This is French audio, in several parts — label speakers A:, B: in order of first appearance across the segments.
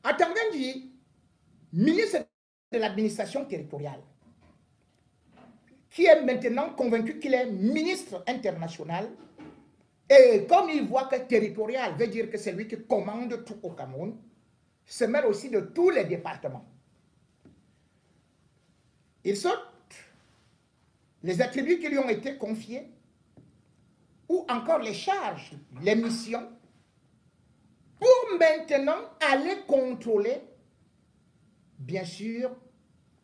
A: Atangandji, ministre de l'administration territoriale, qui est maintenant convaincu qu'il est ministre international, et comme il voit que territorial veut dire que c'est lui qui commande tout au Cameroun, se mêle aussi de tous les départements. Il saute les attributs qui lui ont été confiés, ou encore les charges, les missions, pour maintenant aller contrôler, bien sûr,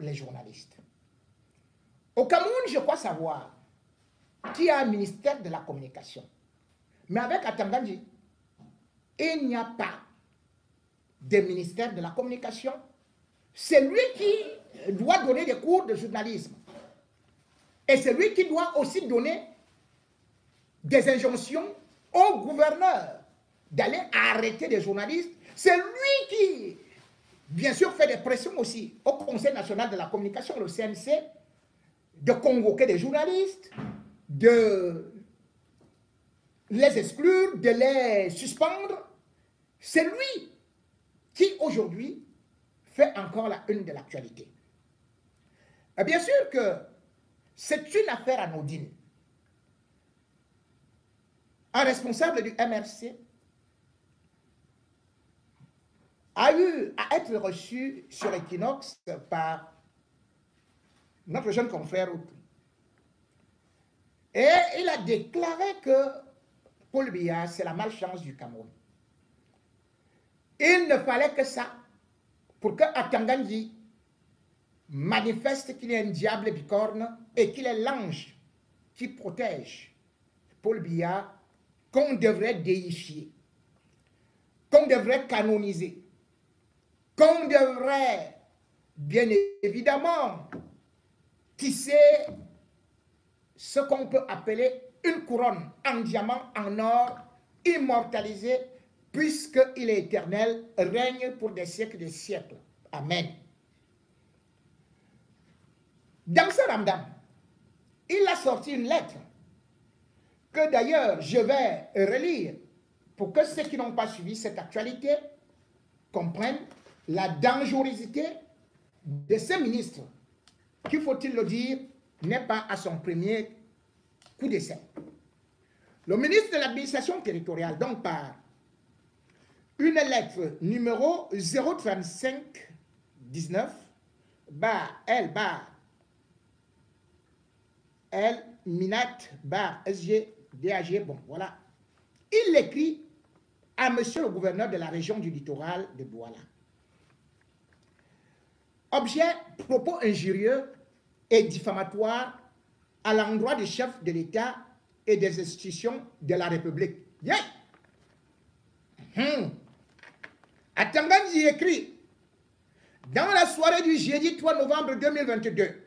A: les journalistes. Au Cameroun, je crois savoir qu'il y a un ministère de la communication. Mais avec Atangandji, il n'y a pas de ministère de la communication. C'est lui qui doit donner des cours de journalisme. Et c'est lui qui doit aussi donner des injonctions au gouverneur d'aller arrêter des journalistes. C'est lui qui, bien sûr, fait des pressions aussi au Conseil national de la communication, le CNC, de convoquer des journalistes, de les exclure, de les suspendre. C'est lui qui, aujourd'hui, fait encore la une de l'actualité. Bien sûr que c'est une affaire anodine. Un responsable du MRC a eu à être reçu sur Equinox par notre jeune confrère Outou. Et il a déclaré que Paul Biya, c'est la malchance du Cameroun. Il ne fallait que ça pour que Atangandji manifeste qu'il est un diable bicorne et qu'il est l'ange qui protège Paul Biya, qu'on devrait déifier, qu'on devrait canoniser, qu'on devrait, bien évidemment, tisser ce qu'on peut appeler une couronne en diamant, en or, immortalisée, puisqu'il est éternel, règne pour des siècles et des siècles. Amen. Dans ce Ramadan, il a sorti une lettre que d'ailleurs je vais relire pour que ceux qui n'ont pas suivi cette actualité comprennent la dangerosité de ce ministre qui, faut-il le dire, n'est pas à son premier coup d'essai. Le ministre de l'administration territoriale, donc par une lettre numéro 03519 L Minat SG DAG, bon voilà. Il écrit à monsieur le gouverneur de la région du littoral de Douala. Objet, propos injurieux et diffamatoires à l'endroit du chef de l'État et des institutions de la République. Yeah. Atangandji écrit, dans la soirée du jeudi 3 novembre 2022,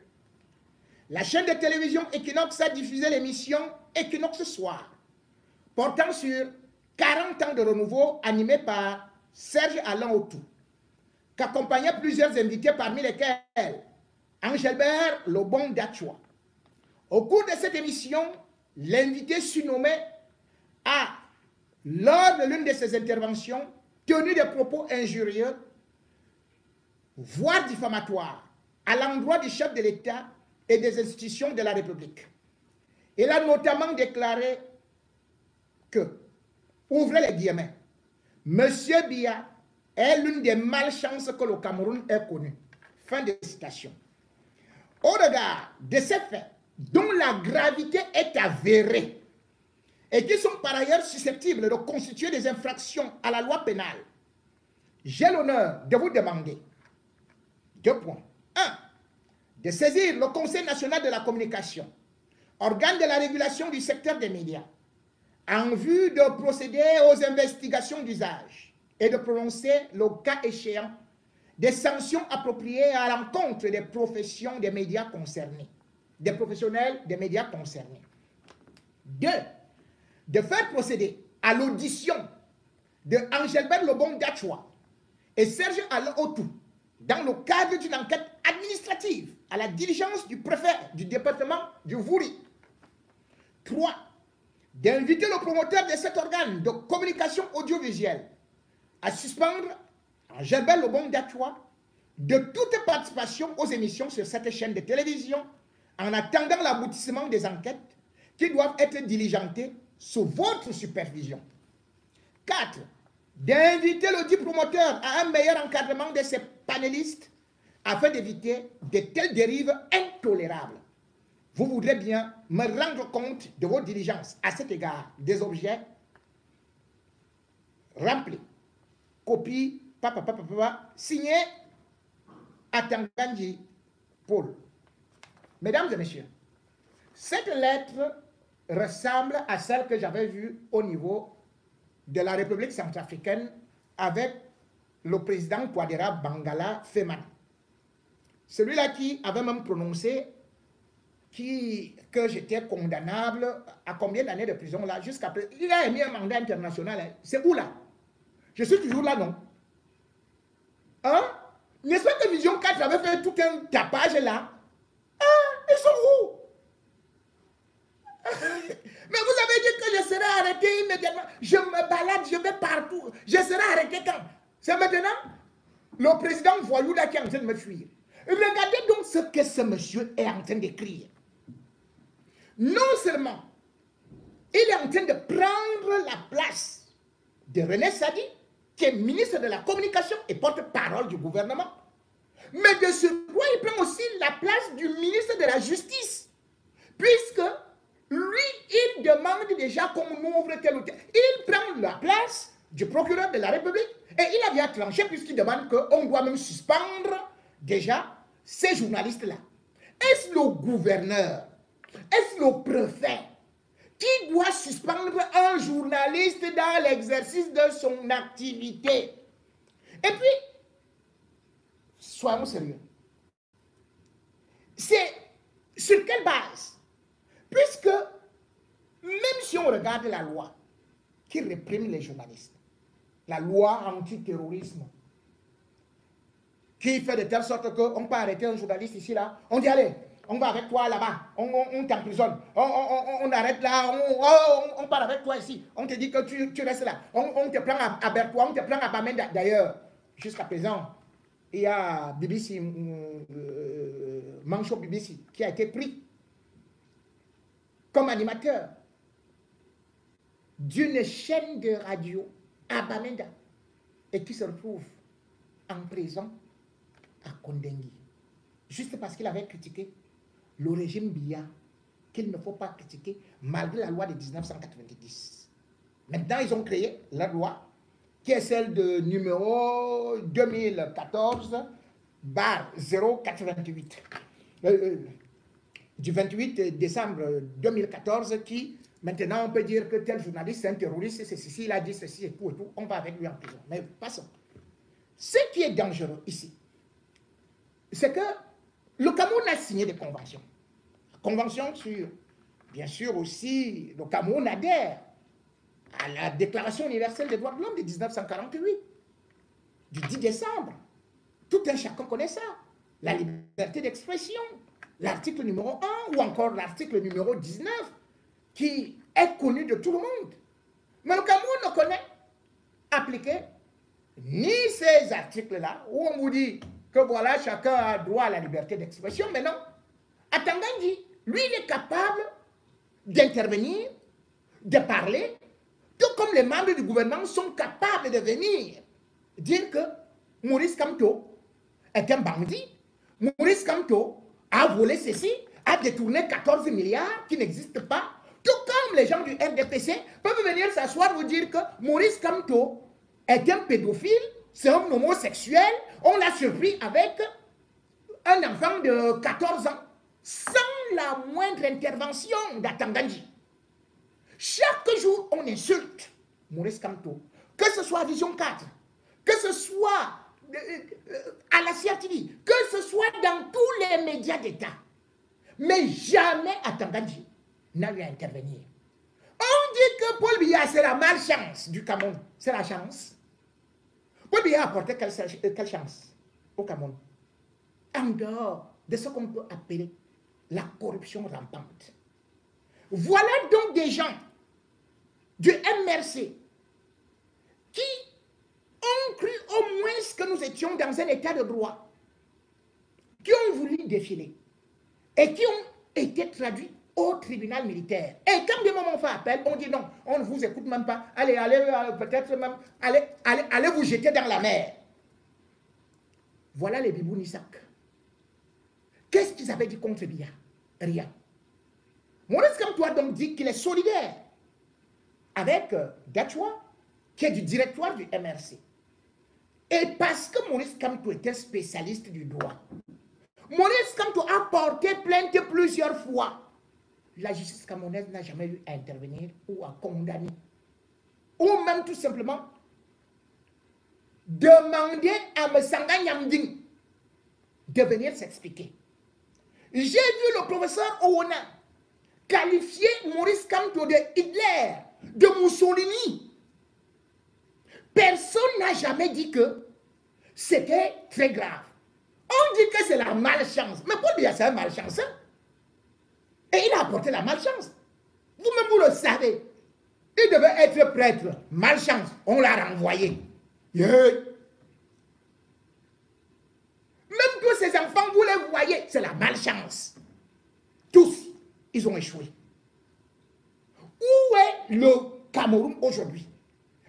A: la chaîne de télévision Equinox a diffusé l'émission Equinox Soir, portant sur 40 ans de renouveau animé par Serge Alain Outou, qu'accompagnaient plusieurs invités parmi lesquels Angelbert Lobon Dachwa. Au cours de cette émission, l'invité surnommé a, lors de l'une de ses interventions, tenu des propos injurieux, voire diffamatoires, à l'endroit du chef de l'État et des institutions de la République. Il a notamment déclaré que, ouvrez les guillemets, Monsieur Biya est l'une des malchances que le Cameroun ait connues. Fin de citation. Au regard de ces faits, dont la gravité est avérée, et qui sont par ailleurs susceptibles de constituer des infractions à la loi pénale, j'ai l'honneur de vous demander 2 points. 1. De saisir le Conseil national de la communication, organe de la régulation du secteur des médias, en vue de procéder aux investigations d'usage et de prononcer, le cas échéant, des sanctions appropriées à l'encontre des professions des médias concernés, des professionnels des médias concernés. 2. De faire procéder à l'audition de Angelbert Lobon Dachwa et Serge Alain Outou dans le cadre d'une enquête administrative à la diligence du préfet du département du Vouri. 3. D'inviter le promoteur de cet organe de communication audiovisuelle à suspendre en Gerbel Lobong d'Achoua, de toute participation aux émissions sur cette chaîne de télévision, en attendant l'aboutissement des enquêtes qui doivent être diligentées sous votre supervision. 4. D'inviter le dit promoteur à un meilleur encadrement de ses panélistes afin d'éviter de telles dérives intolérables. Vous voudrez bien me rendre compte de vos diligences à cet égard des objets remplis. Copie, signé Atanganji Paul. Mesdames et messieurs, cette lettre ressemble à celle que j'avais vue au niveau de la République centrafricaine avec le président Touadéra Bangala Feman. Celui-là qui avait même prononcé que j'étais condamnable à combien d'années de prison là, jusqu'à présent. Il a émis un mandat international. Hein. C'est où là? Je suis toujours là, non? Hein? N'est-ce pas que Vision 4 avait fait tout un tapage là? Ah, ils sont où? Mais vous avez dit que je serai arrêté immédiatement. Je me balade, je vais partout. Je serai arrêté quand? C'est maintenant? Le président voyou là qui est en train de me fuir. Regardez donc ce que ce monsieur est en train d'écrire. Non seulement il est en train de prendre la place de René Sadi, qui est ministre de la Communication et porte-parole du gouvernement, mais de ce quoi il prend aussi la place du ministre de la Justice, puisque lui, il demande déjà qu'on ouvre tel ou tel. Il prend la place du procureur de la République et il a bien tranché puisqu'il demande qu'on doit même suspendre déjà ces journalistes-là. Est-ce le gouverneur, est-ce le préfet qui doit suspendre un journaliste dans l'exercice de son activité? Et puis, soyons sérieux. C'est sur quelle base? Puisque, même si on regarde la loi qui réprime les journalistes, la loi anti-terrorisme, qui fait de telle sorte qu'on peut arrêter un journaliste ici, là, on dit allez, on va avec toi là-bas, on t'emprisonne, on arrête là, on part avec toi ici, on te dit que tu restes là, on te prend à Bertois, on te prend à Bamenda. D'ailleurs, jusqu'à présent, il y a BBC, Mancho BBC, qui a été pris comme animateur d'une chaîne de radio à Bamenda et qui se retrouve en prison à Kondengui, juste parce qu'il avait critiqué le régime Biya, qu'il ne faut pas critiquer malgré la loi de 1990. Maintenant, ils ont créé la loi qui est celle de numéro 2014/088 du 28 décembre 2014 qui, maintenant, on peut dire que tel journaliste c'est un terroriste, c'est ceci, il a dit ceci et tout, on va avec lui en prison. Mais passons. Ce qui est dangereux ici, c'est que le Cameroun a signé des conventions. Convention sur, bien sûr aussi, le Cameroun adhère à la Déclaration universelle des droits de l'homme de 1948, du 10 décembre. Tout un chacun connaît ça. La liberté d'expression, l'article numéro 1 ou encore l'article numéro 19, qui est connu de tout le monde. Mais le Cameroun ne connaît appliquer ni ces articles-là, où on vous dit que voilà, chacun a droit à la liberté d'expression, mais non. Atanganji, lui, il est capable d'intervenir, de parler, tout comme les membres du gouvernement sont capables de venir dire que Maurice Kamto est un bandit, Maurice Kamto a volé ceci, a détourné 14 milliards qui n'existent pas, tout comme les gens du RDPC peuvent venir s'asseoir vous dire que Maurice Kamto est un pédophile, c'est un homosexuel, on l'a surpris avec un enfant de 14 ans, sans la moindre intervention d'Atanganji. Chaque jour, on insulte Maurice Kamto, que ce soit à Vision 4, que ce soit à la CRTV, que ce soit dans tous les médias d'État. Mais jamais Atanganji n'a eu à intervenir. On dit que Paul Biya, c'est la malchance du Cameroun. C'est la chance. Paul Biya a apporté quelle chance au Cameroun? En dehors de ce qu'on peut appeler la corruption rampante. Voilà donc des gens du MRC qui ont cru au moins que nous étions dans un état de droit, qui ont voulu défiler et qui ont été traduits au tribunal militaire. Et quand des moments on fait appel, on dit non, on ne vous écoute même pas. Allez, peut-être même, allez vous jeter dans la mer. Voilà les Bibounissac. Qu'est-ce qu'ils avaient dit contre Biya? Rien. Maurice Kamto donc dit qu'il est solidaire avec Gachwa, qui est du directoire du MRC. Et parce que Maurice Kamto était spécialiste du droit, Maurice Kamto a porté plainte plusieurs fois. La justice camerounaise n'a jamais eu à intervenir ou à condamner. Ou même tout simplement demander à Messanga Nyamding de venir s'expliquer. J'ai vu le professeur Owona qualifier Maurice Kamto de Hitler, de Mussolini. Personne n'a jamais dit que c'était très grave. On dit que c'est la malchance. Mais Paul Biya, c'est un malchanceux. Et il a apporté la malchance. Vous-même, vous le savez. Il devait être prêtre. Malchance. On l'a renvoyé. Yeah. Même tous ces enfants, vous les voyez, c'est la malchance. Tous, ils ont échoué. Où est le Cameroun aujourd'hui?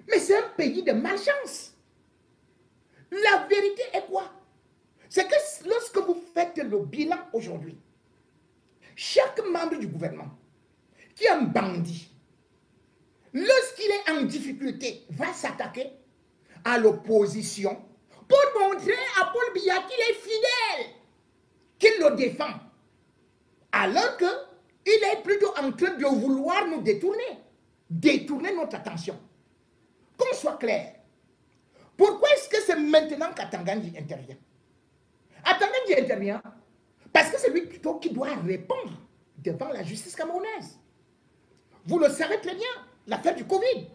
A: Mais c'est un pays de malchance. La vérité est quoi? C'est que lorsque vous faites le bilan aujourd'hui, chaque membre du gouvernement qui est un bandit, lorsqu'il est en difficulté, va s'attaquer à l'opposition pour montrer à Paul Biya qu'il est fidèle, qu'il le défend. Alors qu'il est plutôt en train de vouloir nous détourner notre attention. Qu'on soit clair. Pourquoi est-ce que c'est maintenant qu'Atangandji intervient? Atangandji intervient parce que c'est lui plutôt qui doit répondre devant la justice camerounaise. Vous le savez très bien, l'affaire du Covid.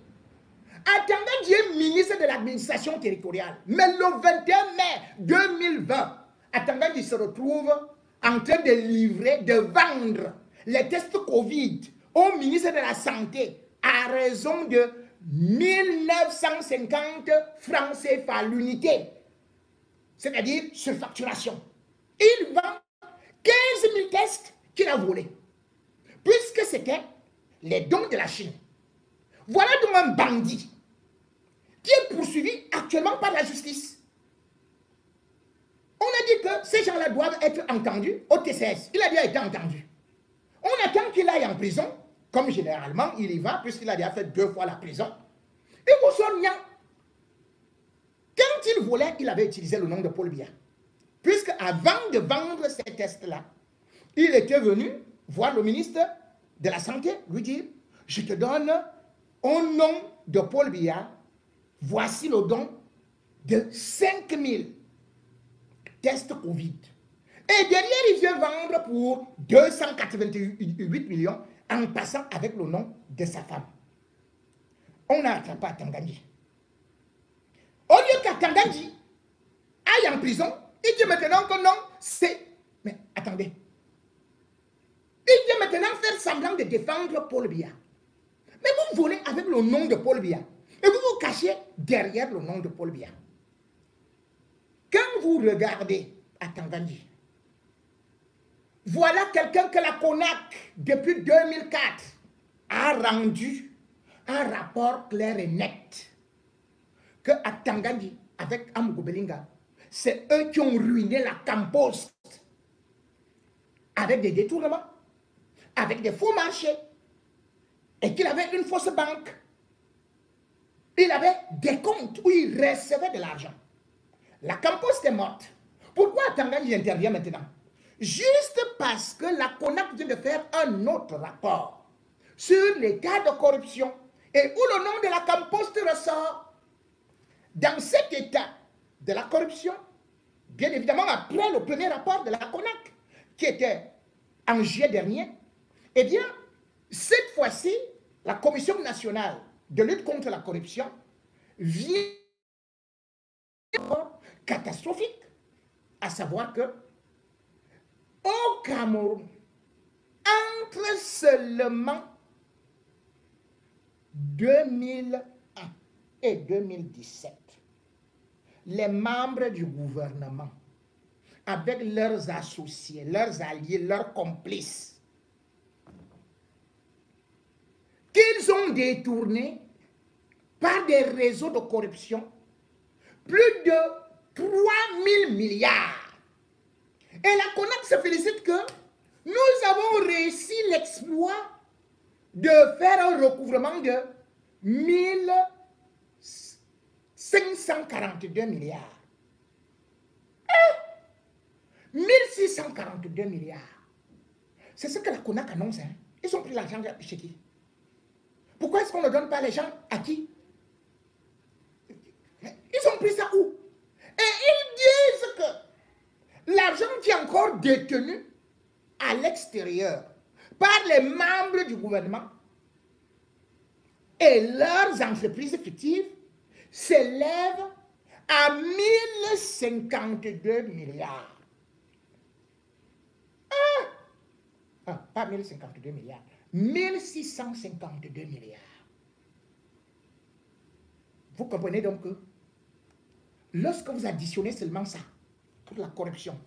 A: Atangandji est ministre de l'administration territoriale. Mais le 21 mai 2020, Atangandji se retrouve en train de livrer, de vendre les tests Covid au ministre de la Santé à raison de 1950 francs CFA l'unité. C'est-à-dire surfacturation. Il vend 15 000 tests qu'il a volés. Puisque c'était les dons de la Chine. Voilà donc un bandit qui est poursuivi actuellement par la justice. On a dit que ces gens-là doivent être entendus au TCS. Il a déjà été entendu. On attend qu'il aille en prison, comme généralement il y va, puisqu'il a déjà fait 2 fois la prison. Et vous soignez. Quand il volait, il avait utilisé le nom de Paul Biya. Puisque avant de vendre ces tests-là, il était venu voir le ministre de la Santé, lui dire, je te donne au nom de Paul Biya, voici le don de 5 000 tests Covid. Et derrière, il vient vendre pour 288 millions en passant avec le nom de sa femme. On a attrapé Atangandji. Au lieu qu'Atangandji aille en prison, il dit maintenant que non, c'est... Mais attendez. Il vient maintenant faire semblant de défendre Paul Biya. Mais vous volez avec le nom de Paul Biya. Et vous vous cachez derrière le nom de Paul Biya. Quand vous regardez Atangandji, voilà quelqu'un que la CONAC, depuis 2004, a rendu un rapport clair et net. Que Atangandji, avec Amougo Belinga, c'est eux qui ont ruiné la Campost. Avec des détournements, avec des faux marchés, et qu'il avait une fausse banque. Il avait des comptes où il recevait de l'argent. La Campost est morte. Pourquoi Atangandji intervient maintenant? Juste parce que la CONAC vient de faire un autre rapport sur les cas de corruption et où le nom de la Campost ressort. Dans cet état de la corruption, bien évidemment après le premier rapport de la CONAC, qui était en juillet dernier, eh bien, cette fois-ci, la Commission nationale de lutte contre la corruption vient catastrophique, à savoir que au Cameroun, entre seulement 2001 et 2017, les membres du gouvernement, avec leurs associés, leurs alliés, leurs complices, qu'ils ont détourné par des réseaux de corruption plus de 3 000 milliards. Et la CONAC se félicite que nous avons réussi l'exploit de faire un recouvrement de 1542 milliards. 1642 milliards. C'est ce que la CONAC annonce. Hein. Ils ont pris l'argent chez qui? Pourquoi est-ce qu'on ne donne pas les gens à qui? Ils ont pris ça où? Et ils disent que l'argent qui est encore détenu à l'extérieur par les membres du gouvernement et leurs entreprises fictives s'élève à 1052 milliards. Pas 1052 milliards, 1652 milliards. Vous comprenez donc que lorsque vous additionnez seulement ça, pour la corruption,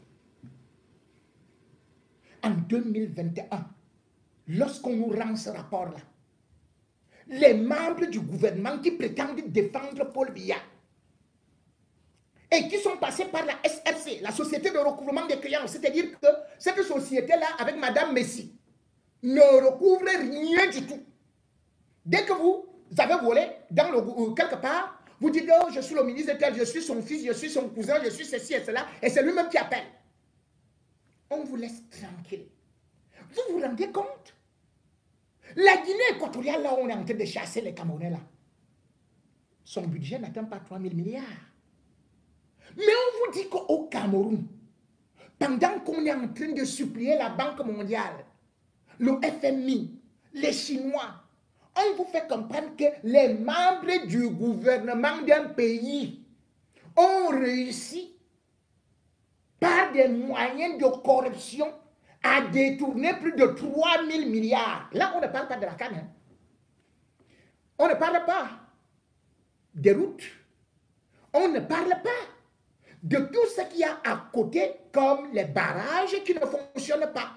A: en 2021, lorsqu'on nous rend ce rapport-là, les membres du gouvernement qui prétendent défendre Paul Biya et qui sont passés par la SRC, la Société de recouvrement des créances, c'est-à-dire que cette société-là, avec Madame Messi, ne recouvre rien du tout. Dès que vous avez volé dans quelque part, vous dites, oh, je suis le ministre de tel, je suis son fils, je suis son cousin, je suis ceci et cela, et c'est lui-même qui appelle. On vous laisse tranquille. Vous vous rendez compte? La Guinée équatoriale, là où on est en train de chasser les Camerounais, là, son budget n'atteint pas 3 000 milliards. Mais on vous dit qu'au Cameroun, pendant qu'on est en train de supplier la Banque mondiale, le FMI, les Chinois, on vous fait comprendre que les membres du gouvernement d'un pays ont réussi par des moyens de corruption à détourner plus de 3 000 milliards. Là, on ne parle pas de la canne. Hein. On ne parle pas des routes. On ne parle pas de tout ce qu'il y a à côté, comme les barrages qui ne fonctionnent pas.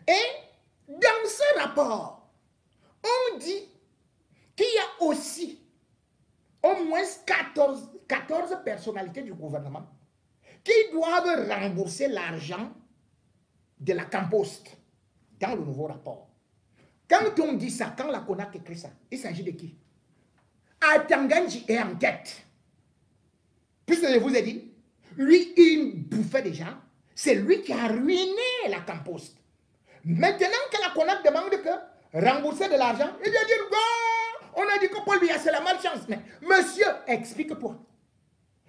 A: Et dans ce rapport, on dit qu'il y a aussi au moins 14 personnalités du gouvernement qui doivent rembourser l'argent de la Campost dans le nouveau rapport. Quand on dit ça, quand la CONAC écrit ça, il s'agit de qui? Atanganji est en tête. Puisque je vous ai dit, lui, il bouffait déjà. C'est lui qui a ruiné la Campost. Maintenant que la CONAC demande que rembourser de l'argent, il va dire, on a dit que Paul Biya, c'est la malchance. Mais monsieur, explique-toi.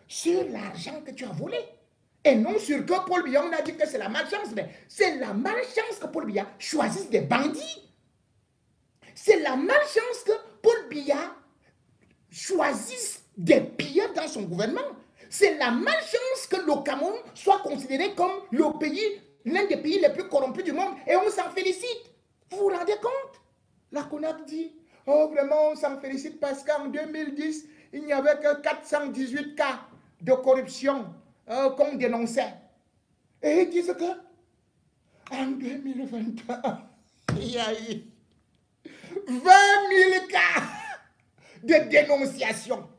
A: Sur l'argent que tu as volé. Et non sur que Paul Biya, on a dit que c'est la malchance. Mais c'est la malchance que Paul Biya choisisse des bandits. C'est la malchance que Paul Biya choisisse des pilleurs dans son gouvernement. C'est la malchance que le Cameroun soit considéré comme le pays, l'un des pays les plus corrompus du monde. Et on s'en félicite. Vous vous rendez compte? La CONAC dit, oh vraiment, on s'en félicite parce qu'en 2010, il n'y avait que 418 cas de corruption qu'on dénonçait. Et ils disent que en 2021, il y a eu 20 000 cas de dénonciation.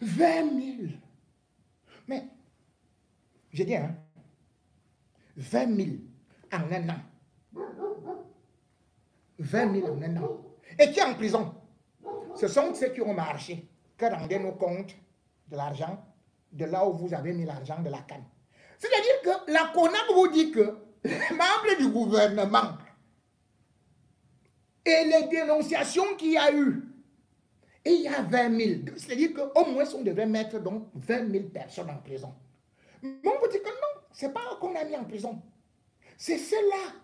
A: 20 000. Mais, j'ai dit, hein, 20 000 en un an. 20 000 en un an. Et qui est en prison? Ce sont ceux qui ont marché, qui rendaient nos comptes de l'argent, de là où vous avez mis l'argent de la canne. C'est-à-dire que la CONAC vous dit que les membres du gouvernement et les dénonciations qu'il y a eu, et il y a 20 000. C'est-à-dire qu'au moins on devrait mettre donc 20 000 personnes en prison. Mais on vous dit que non, ce n'est pas qu'on a mis en prison. C'est ceux-là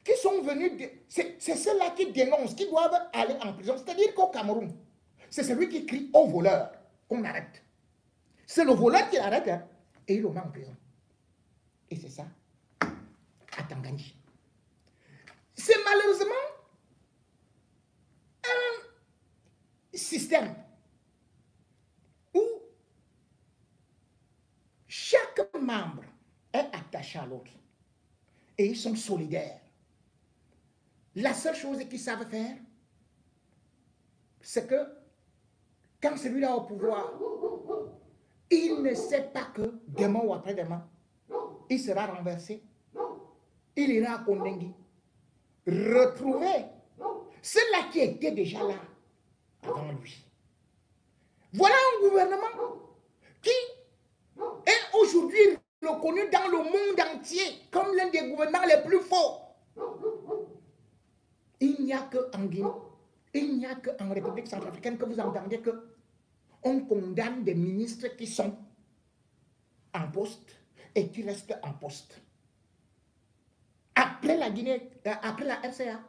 A: qui sont venus, c'est ceux-là qui dénoncent, qui doivent aller en prison. C'est-à-dire qu'au Cameroun, c'est celui qui crie au voleur qu'on arrête. C'est le voleur qui l'arrête, hein, et il le met en prison. Et c'est ça, à Tanganji. C'est malheureusement un système membre est attaché à l'autre et ils sont solidaires, la seule chose qu'ils savent faire, c'est que quand celui-là est au pouvoir, il ne sait pas que demain ou après-demain, il sera renversé. Il ira à Kondengui retrouver ceux-là qui étaient déjà là avant lui. Voilà un gouvernement qui est aujourd'hui reconnu dans le monde entier comme l'un des gouvernements les plus forts. Il n'y a qu'en Guinée, il n'y a qu'en République centrafricaine que vous entendez qu'on condamne des ministres qui sont en poste et qui restent en poste. Après la Guinée, après la RCA,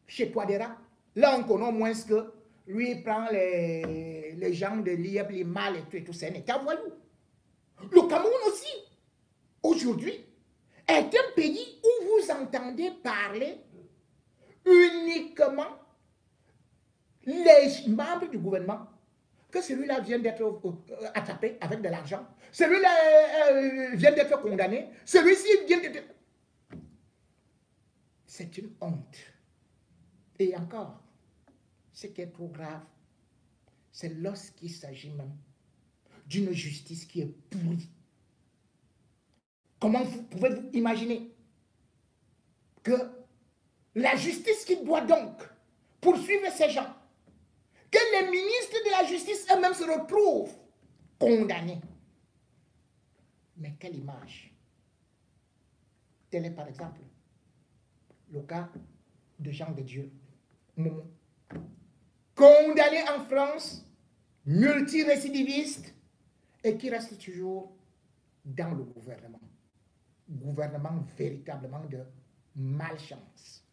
A: chez Touadéra, là on connaît au moins que lui il prend les gens de l'IEP, les mâles et tout, c'est un état voyou. Le Cameroun aussi, aujourd'hui, est un pays où vous entendez parler uniquement les membres du gouvernement, que celui-là vient d'être attrapé avec de l'argent, celui-là vient d'être condamné, celui-ci vient d'être... C'est une honte. Et encore, ce qui est trop grave, c'est lorsqu'il s'agit même d'une justice qui est pourrie. Comment vous pouvez-vous imaginer que la justice qui doit donc poursuivre ces gens, que les ministres de la justice eux-mêmes se retrouvent condamnés? Mais quelle image! Tel est par exemple le cas de Jean de Dieu, Momo, condamné en France, multirécidiviste, et qui reste toujours dans le gouvernement. Gouvernement véritablement de malchance.